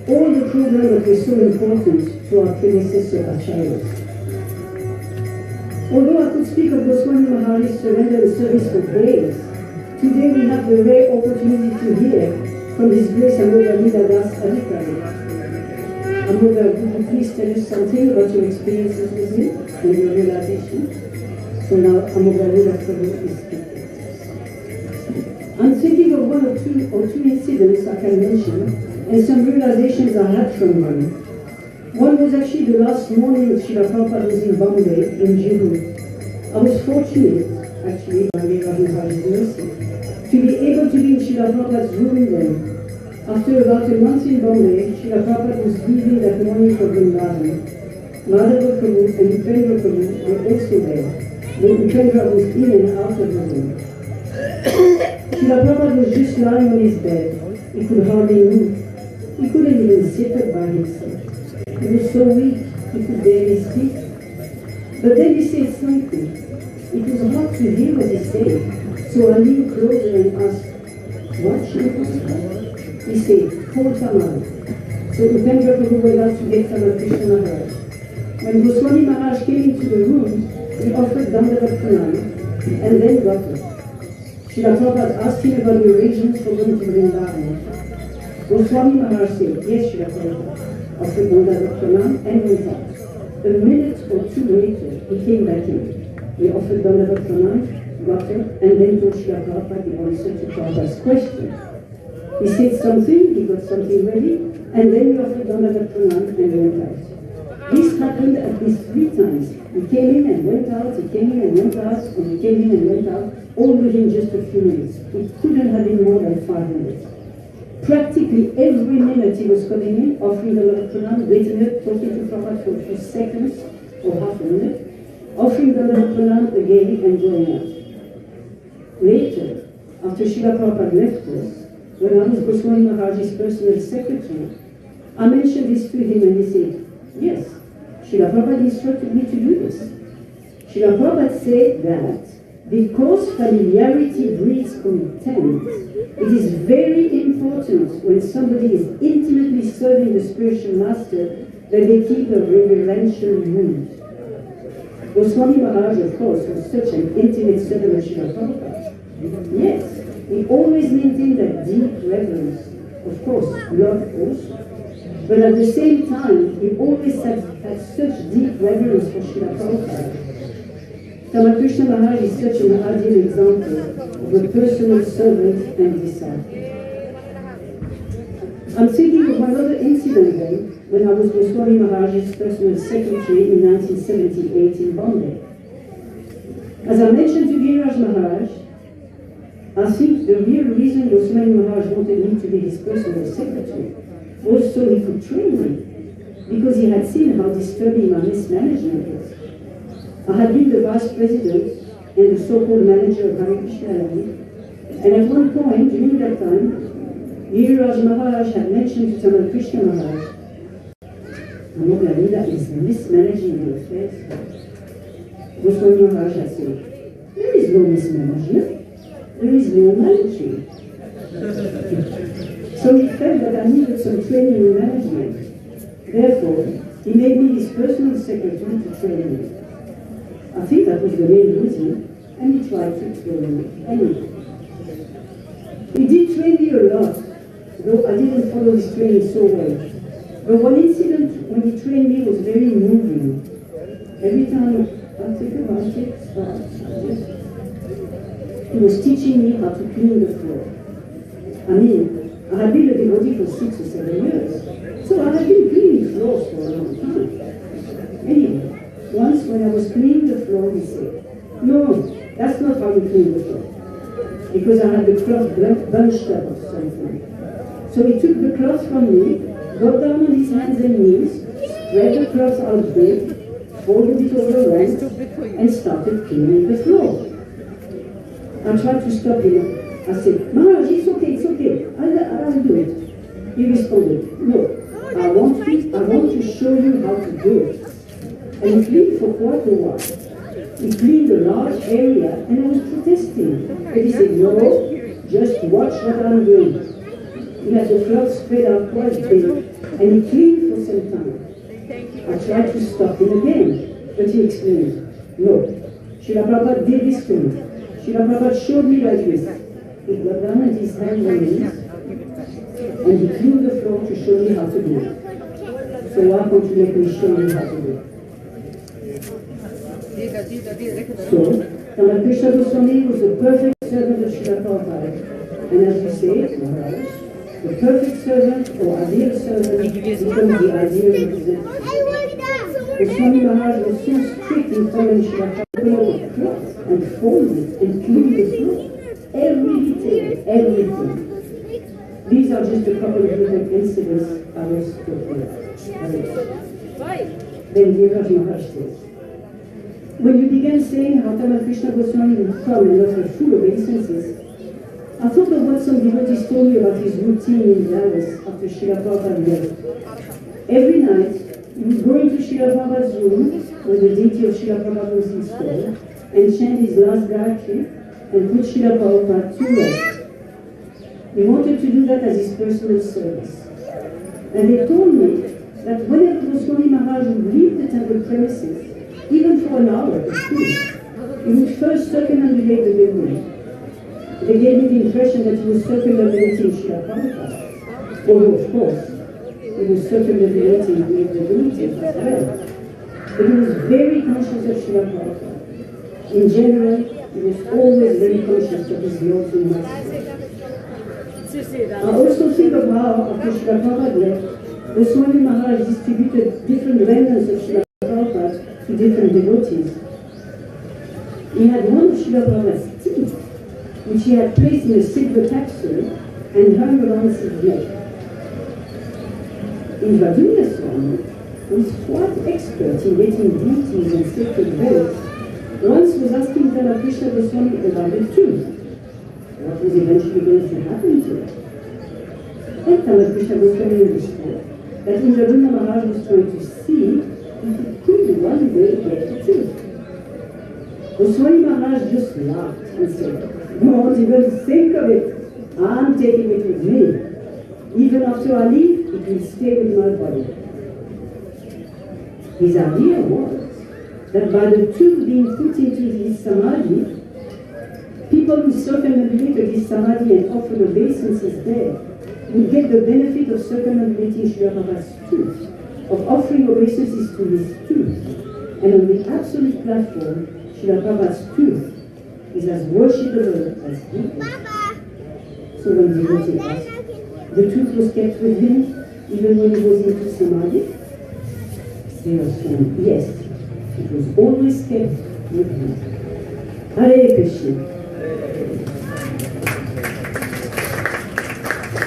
all the programs that were so important to our predecessor acharyas. Although I could speak of Goswami Maharaj's surrender and service for days, today we have the rare opportunity to hear from His Grace Amoga Lila Das Adhikari. Amoga, could you please tell us something about your experiences with him and your realization? So now Amoga Lila Prabhu is speaking. I'm thinking of one or two incidents I can mention, and some realizations I had from him. One was actually the last morning Srila Prabhupada was in Bombay, in Juhu. I was fortunate, actually, by Maharaj's mercy, to be able to be in Srila Prabhupada's room then. After about a month in Bombay, Srila Prabhupada was leaving that morning for Vrindavan. Madhava Prabhu and Upendra Prabhu were also there. Then Upendra was in and out of the room. Srila Prabhupada was just lying on his bed. He could hardly move. He couldn't even sit up by himself. He was so weak, he could barely speak. But then he said something. It was hard to hear what he said. So I leaned closer and asked, what should I ask? He said, call Tamal. So Upendra Prabhu went out to get Tamal Krishna Maharaj. When Goswami Maharaj came into the room, he offered Dandavat Pranam and then got up. Srila Prabhupada asked him about the arrangements for going to Vrindavan. Goswami Maharaj said, yes, Srila Prabhupada, offered Dandavat Pranam and went out. A minute or two later, he came back in. He offered Dandavat Pranam, got up, and then told Srila Prabhupada the answer to Prabhupada's question. He said something, he got something ready, and then he offered Dandavat Pranam and went out. This happened at least 3 times. He came in and went out, he came in and went out, and he came in and went out, all within just a few minutes. It couldn't have been more than 5 minutes. Practically every minute he was coming in, offering the Lord Pranam, waiting up, talking to Prabhupada for a few seconds or half a minute, offering the Lord Pranam again and going out. Later, after Srila Prabhupada left us, when I was Goswami Maharaj's personal secretary, I mentioned this to him and he said, yes, Srila Prabhupada instructed me to do this. Srila Prabhupada said that because familiarity breeds contempt, it is very important when somebody is intimately serving the spiritual master that they keep a reverential mood. Goswami Maharaj, of course, was such an intimate servant of Srila Prabhupada. Yes, he always maintained that deep reverence. Of course, love also. But at the same time, he always had such deep reverence for Srila Prabhupada. Tamal Krishna Maharaj is such an ideal example of a personal servant and disciple. I'm thinking of one other incident then, when I was Goswami Maharaj's personal secretary in 1978 in Bombay. As I mentioned to Giriraj Maharaj, I think the real reason Goswami Maharaj wanted me to be his personal secretary was so he could train me, because he had seen how disturbing my mismanagement was. I had been the vice president and the so-called manager of Hare Krishna Land, and at one point during that time, Giriraj Maharaj had mentioned to Tamal Krishna Maharaj, Amogalida is mismanaging the affairs. Goswami Maharaj had said, there is no mismanagement, there is no managing. So he felt that I needed some training in management. Therefore, he made me his personal secretary to train me. I think that was the main reason, and he tried to train me anyway. He did train me a lot, though I didn't follow his training so well. But one incident when he trained me was very moving. Every time I think about it, he was teaching me how to clean the floor. I mean, I had been a devotee for 6 or 7 years, so I had been cleaning floors for a long time. Anyway, once when I was cleaning the floor, he said, no, that's not how you clean the floor. Because I had the cloth bunched up or something. So he took the cloth from me, got down on his hands and knees, spread the cloth out big, folded it over length, and started cleaning the floor. I tried to stop him. I said, Maharaj, it's okay, I'll do it. He responded, no, I want to show you how to do it. And he cleaned for quite a while. He cleaned a large area and I was protesting. But he said, no, just watch what I'm doing. He had the cloth spread out quite big and he cleaned for some time. I tried to stop him again, but he explained, no, Srila Prabhupada did this to me. Srila Prabhupada showed me like this. He got down on his hands and knees and he cleaned the floor to show me how to do it. So why can't you let me show you how to do it? So, Tamal Krishna Goswami was the perfect servant of Srila Prabhupada. And as you say, Maharaj, the perfect servant or ideal servant becomes the ideal representative. Goswami Maharaj was so strict in following Srila Prabhupada cloth and fold it and clean the floor. Every detail, everything. These are just a couple of little incidents I was talking about. Then Giriraj Maharaj says, when you began saying how Tamal Krishna Goswami would come and offer food obeisances, I thought of what some devotees told me about his routine in Dallas after Srila Prabhupada left. Every night, he would go into Srila Prabhupada's room, where the deity of Srila Prabhupada was installed, and chant his last Gayatri, and put Srila Prabhupada to rest. He wanted to do that as his personal service. And they told me that whenever Goswami Maharaj would leave the temple premises, even for an hour or two, he would first circumambulate the building. They gave me the impression that he was circumambulating Srila Prabhupada. Although, of course, he was circumambulating the devotees as well. But he was very conscious of Srila Prabhupada. In general, he was always very conscious of his Lord's master. I also think of how, after Srila Prabhupada left, Goswami Maharaj distributed different remnants of Srila Prabhupada to different devotees. He had one of Srila Prabhupada's teeth, which he had placed in a silver capsule and hung around his neck. In Vadunya Swami, who is quite expert in getting deities and sacred bells, once was asking Tamal Krishna Goswami about it too. What was eventually going to happen to it? And Tamal Krishna Goswami understood that Indravrinda Maharaj was trying to see if he could one day get the truth. Goswami Maharaj just laughed and said, don't even think of it. I'm taking it with me. Even after I leave, it will stay with my body. His idea was that by the truth being put into his samadhi, people who circumambulated his samadhi and offered obeisances there we get the benefit of circumambulating Srila Prabhupada's truth, of offering obeisances to his truth. And on the absolute platform, Srila Prabhupada's truth is as worshipable as he is. So when devotee asked, the truth was kept with him even when he was into samadhi? They were saying, yes, it was always kept with him. Hare Krishna.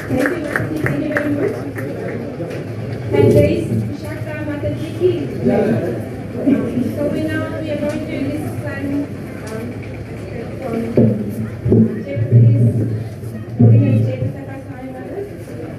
Thank you, Mataji. Thank you very much. And there is Vishaka Mataji ki. So we are going to listen from Jayapati's Holiness Jayapataka Swami Maharaj.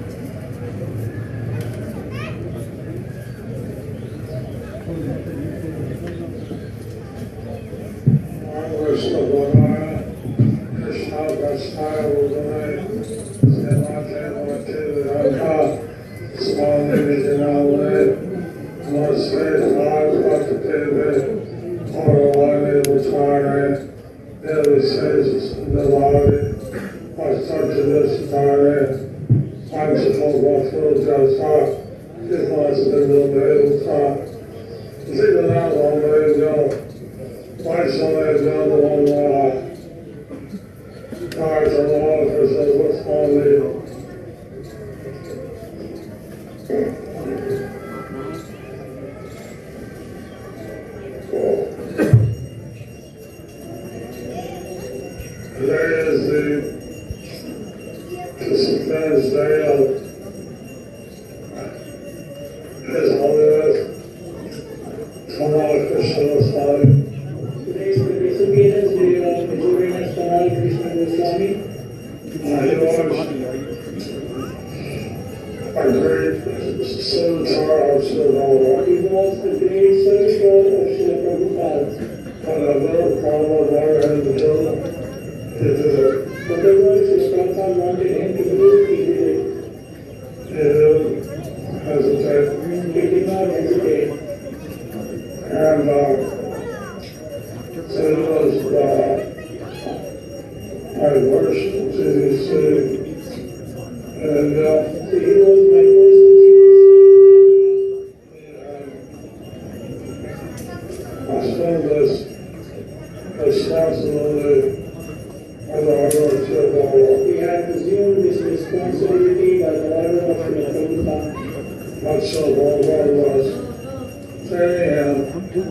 Today is the Disappearance Day of His Holiness Tamal Krishna Goswami.
Today is the Disappearance Day of His Holiness Tamal Krishna Goswami.
He was a great servitor of Srila.
He was a great servitor of Srila Prabhupada.
Whatever Prabhupada wanted him to do, he did it.
Whatever Srila Prabhupada wanted him to do, he did it.
He didn't hesitate.
He did not hesitate.
And so it was my worst GDC. And
So he was my first
I spent this responsibility on the order of Srila.
He had assumed this responsibility by the order of Srila Prabhupada.
Not so long was training him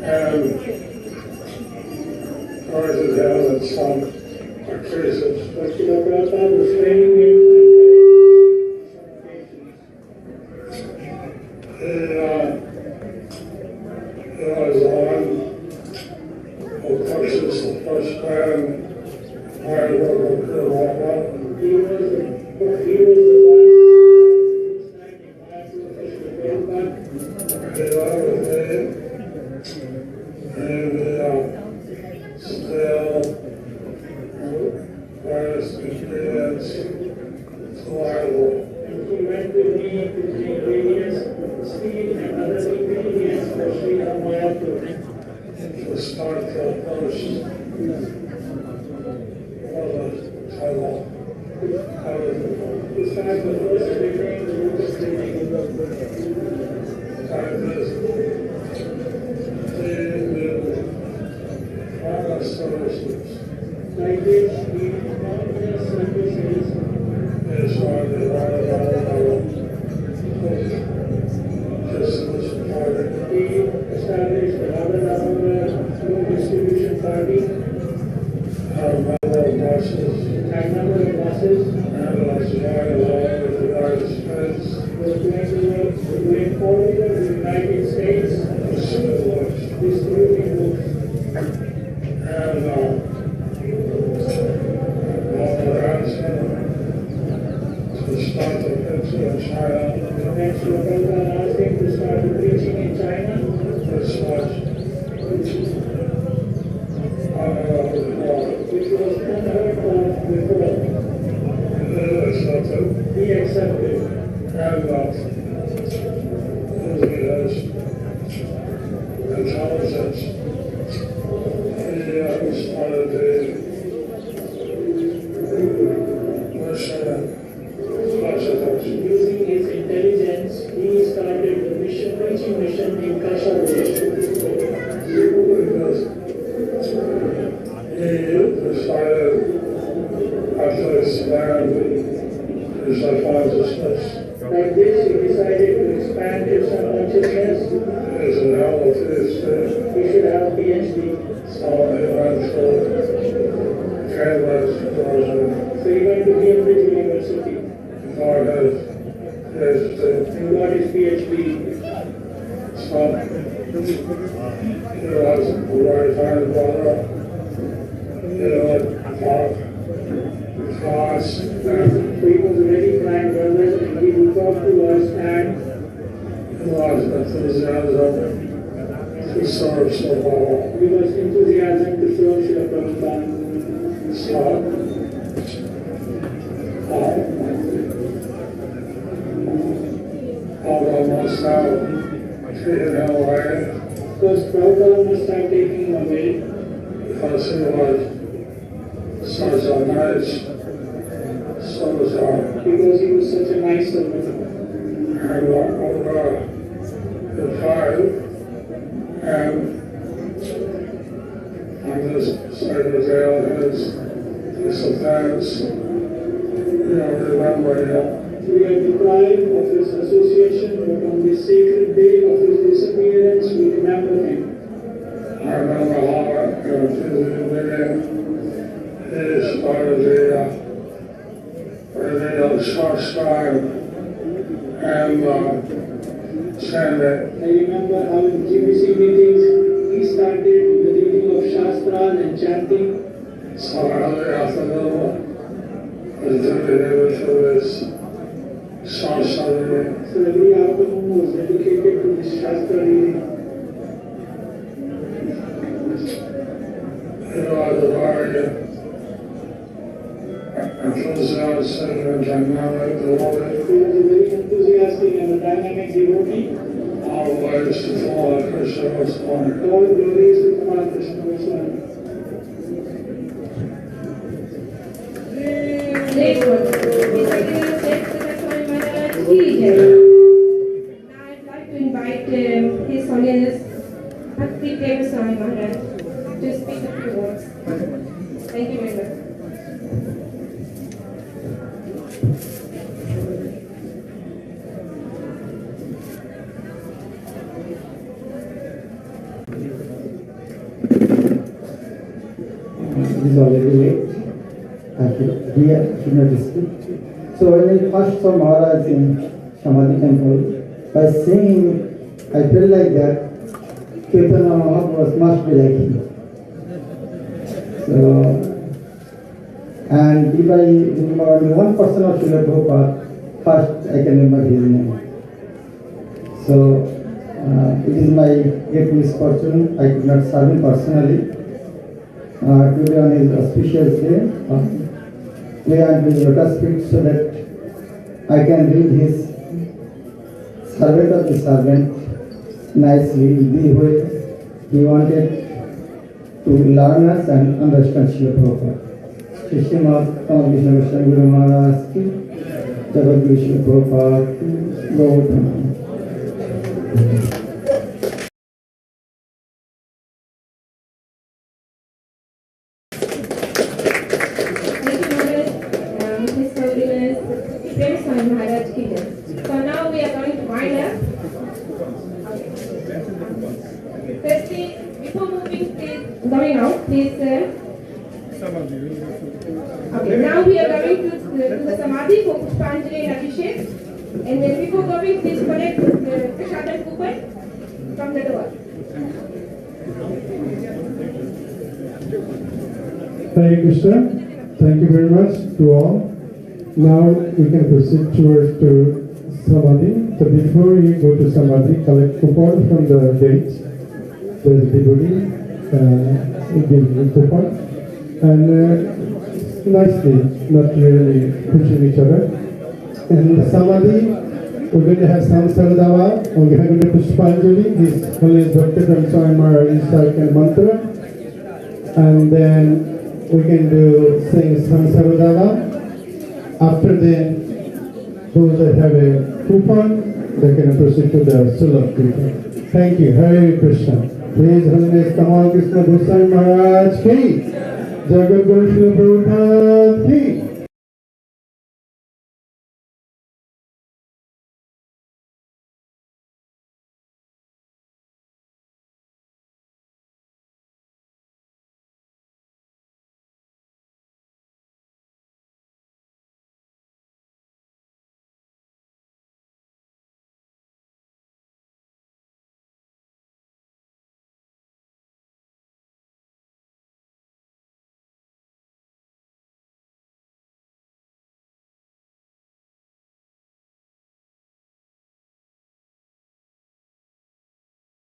and trying to have in some occasions.
But Srila Prabhupada was training him
He was on, of course, it's the first man I ever heard
He was the one who started in Maharashtra, Krishna Prabhupada.
He loved me, and still was experience reliable.
And he went with me to the ingredients, seed and other ingredients for Sri Ramayapur.
To start the first Tamal.
To start the first reading, the lotus reading.
Services
Like this, we all services
is on the Christmas party.
we established another food distribution party,
Number of buses,
and number of buses.
and was going along with the United States.
We're going forward with the United States, distributing books.
And to start the picture in China,
And Sri Prabhupada asked him to start the preaching in China.
this was
Which was unheard of before. He accepted.
And he has intelligence. He started the mission in
Catholics learn Krishna consciousness. Like this, he decided to expand Krishna consciousness. He should have a PhD. He should have a PhD. So he went to Cambridge University. So he went to Cambridge University. He got his PhD. He got his PhD. So he was a very kind brother. He would talk class. He was a very kind brother and he would talk to us and he was enthusiasm to serve Prabhupada. He was enthusiasm to serve Srila Prabhupada. So, Prabhupada must have taken him away. Because Prabhupada must have taken him away. Because he was such a nice soldier. Because he was such a nice soldier. And over the tribe, and on this secretary his disappearance, we are remembering him. We are deprived of his association, but on this sacred day of his disappearance, we remember him. I remember how in the beginning he started the short scribe and chanted. I remember how in GBC meetings he started the reading of Shastras and chanting. So early afternoon was dedicated to this Shastra reading. So every afternoon was dedicated to this Shastra reading. He was a very enthusiastic and dynamic devotee. He was a very enthusiastic and a dynamic devotee. All glories to Tamal Krishna Goswami. All glories to Tamal Krishna Goswami.
Next one. Now I'd like to invite His Holiness Bhakti Goswami Maharaj to speak a few words. Thank you very much.
It is already late. Here, should not speak. So when I first saw Maharaj in Samadhi temple, by seeing, I felt like that Chaitanya Mahaprabhu must be like him. So, and if I remember only one person of Srila Prabhupada, first I can remember his name. So, it is my great misfortune, I could not serve him personally. Today on his auspicious day, lay on his lotus feet so that I can read his servant of the servant nicely, the way he wanted to learn us and understand Srila Prabhupada. Shri Tamal Krishna Goswami Maharaj ki, Jagat Guru Srila Prabhupada ki, Gautama.
So now we are going to wind up. Firstly, before moving, please, going out, please. Okay, now we are going to do the Samadhi for Pushpanjali and Abhishek. And then before going, please collect the Prashadam coupon from the door.
Hare Krishna. Thank you very much to all. Now we can proceed towards to Samadhi. So before you go to Samadhi, collect coupon from the gates. There is a devotee giving the coupon. And nicely, not really pushing each other. In the Samadhi, we're going to have Samsaradava, and we're going to Pushpanjali, His Holiness Bhakti Goswami Maharaj's second mantra. And then we can do sing Samsaradava. After then, those that have a coupon, they can proceed to the Sulabh coupon. Thank you. Hare Krishna. Please, Holiness Tamal Krishna Goswami Maharaj ki, Jagat Guru Srila Prabhupada ki.